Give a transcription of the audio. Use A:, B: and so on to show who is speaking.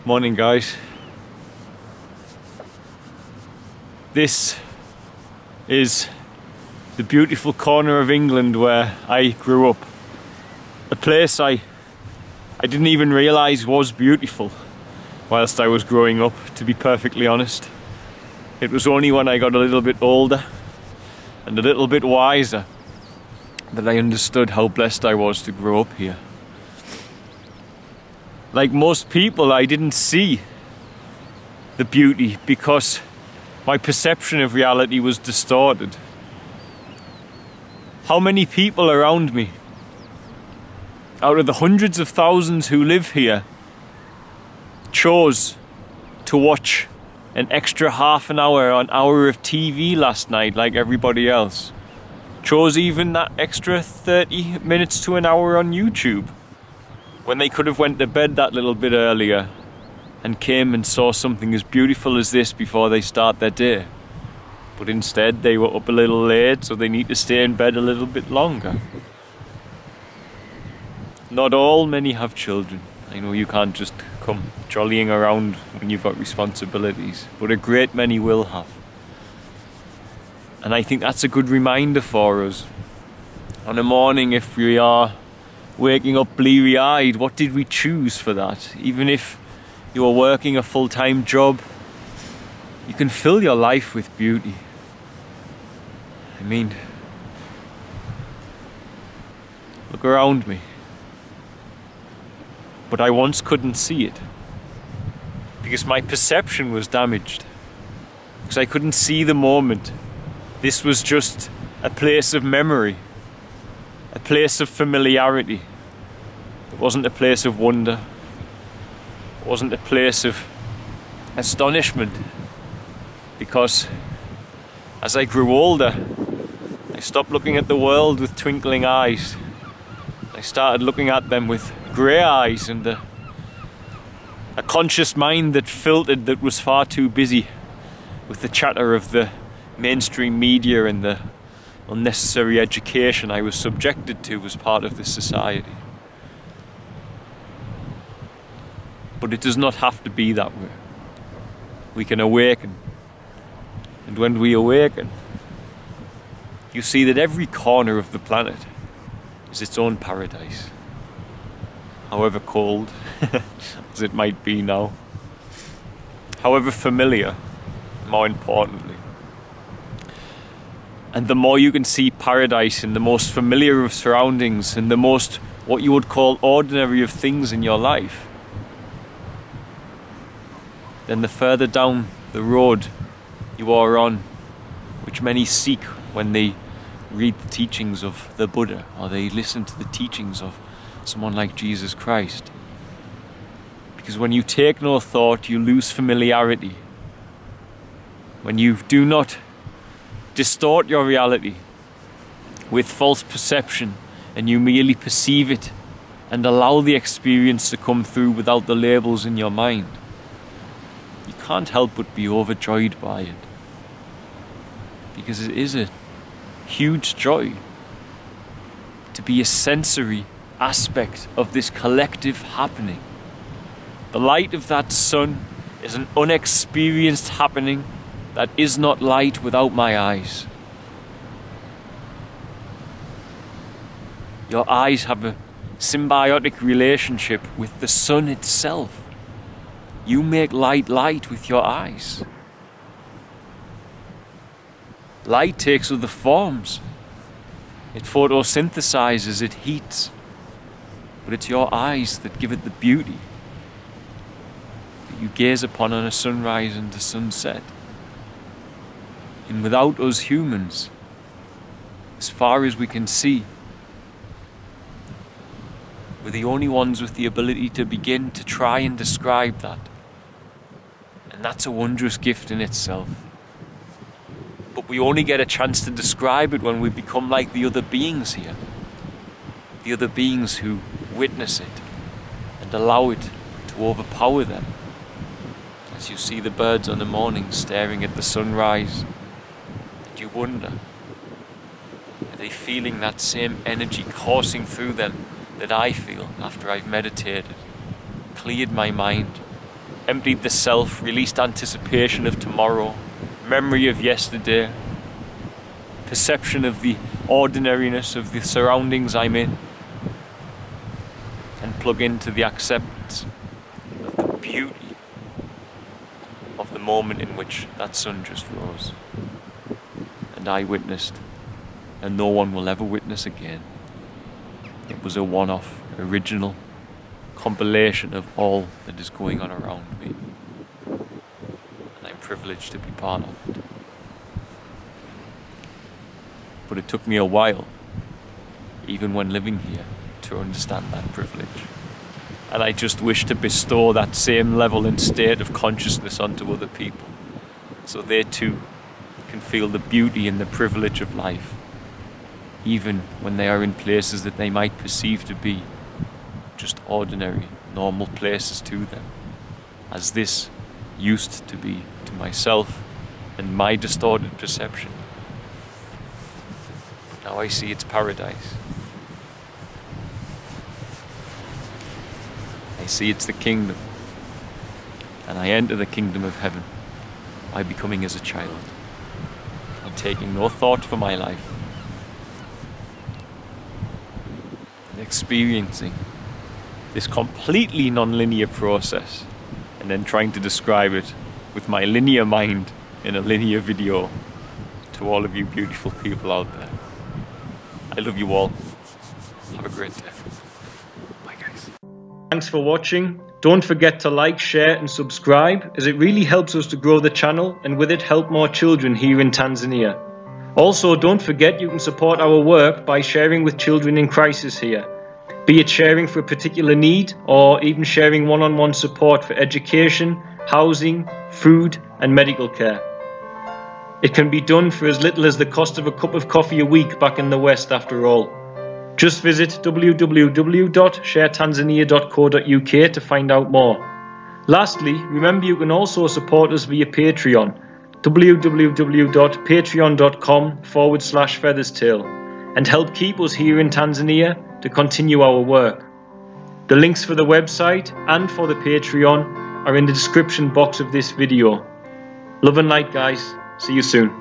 A: Morning, guys. This is the beautiful corner of England where I grew up. A place I didn't even realise was beautiful whilst I was growing up, to be perfectly honest. It was only when I got a little bit older and a little bit wiser that I understood how blessed I was to grow up here. Like most people, I didn't see the beauty because my perception of reality was distorted. How many people around me, out of the hundreds of thousands who live here, chose to watch an extra half an hour or an hour of TV last night like everybody else? Chose even that extra 30 minutes to an hour on YouTube, when they could have went to bed that little bit earlier and came and saw something as beautiful as this before they start their day. But instead they were up a little late, so they need to stay in bed a little bit longer. Not all, many have children. I know you can't just come jollying around when you've got responsibilities, but a great many will have. And I think that's a good reminder for us. On a morning, if we are waking up bleary-eyed, what did we choose for that? Even if you are working a full-time job, you can fill your life with beauty. I mean, look around me. But I once couldn't see it because my perception was damaged, because I couldn't see the moment. This was just a place of memory, a place of familiarity. It wasn't a place of wonder. It wasn't a place of astonishment, because as I grew older, I stopped looking at the world with twinkling eyes. I started looking at them with grey eyes and a conscious mind that filtered, that was far too busy with the chatter of the mainstream media and the unnecessary education I was subjected to as part of this society. But it does not have to be that way. We can awaken. And when we awaken, you see that every corner of the planet is its own paradise. However cold as it might be now. However familiar, more importantly. And the more you can see paradise in the most familiar of surroundings and the most, what you would call, ordinary of things in your life, then the further down the road you are on, which many seek when they read the teachings of the Buddha or they listen to the teachings of someone like Jesus Christ. Because when you take no thought, you lose familiarity. When you do not distort your reality with false perception and you merely perceive it and allow the experience to come through without the labels in your mind, you can't help but be overjoyed by it. Because it is a huge joy to be a sensory aspect of this collective happening. The light of that sun is an unexperienced happening that is not light without my eyes. Your eyes have a symbiotic relationship with the sun itself. You make light light with your eyes. Light takes other forms. It photosynthesizes, it heats. But it's your eyes that give it the beauty that you gaze upon on a sunrise and a sunset. And without us humans, as far as we can see, we're the only ones with the ability to begin to try and describe that. And that's a wondrous gift in itself. But we only get a chance to describe it when we become like the other beings here. The other beings who witness it and allow it to overpower them. As you see the birds on the morning staring at the sunrise, and you wonder, are they feeling that same energy coursing through them that I feel after I've meditated, cleared my mind, emptied the self, released anticipation of tomorrow, memory of yesterday, perception of the ordinariness of the surroundings I'm in, and plug into the acceptance of the beauty of the moment in which that sun just rose and I witnessed, and no one will ever witness again. It was a one-off, original compilation of all that is going on around me, and I'm privileged to be part of it. But it took me a while, even when living here, to understand that privilege. And I just wish to bestow that same level and state of consciousness onto other people, so they too can feel the beauty and the privilege of life, even when they are in places that they might perceive to be just ordinary, normal places to them, as this used to be to myself and my distorted perception. Now I see it's paradise. I see it's the kingdom, and I enter the kingdom of heaven by becoming as a child and taking no thought for my life and experiencing this completely non-linear process, and then trying to describe it with my linear mind in a linear video to all of you beautiful people out there. I love you all. Have a great day. Bye guys. Thanks for watching. Don't forget to like, share and subscribe, as it really helps us to grow the channel and with it help more children here in Tanzania. Also, don't forget you can support our work by sharing with children in crisis here, be it sharing for a particular need or even sharing one-on-one support for education, housing, food and medical care. It can be done for as little as the cost of a cup of coffee a week back in the West after all. Just visit www.sharetanzania.co.uk to find out more. Lastly, remember you can also support us via Patreon, www.patreon.com/featherstail, and help keep us here in Tanzania to continue our work. The links for the website and for the Patreon are in the description box of this video. Love and light guys, see you soon.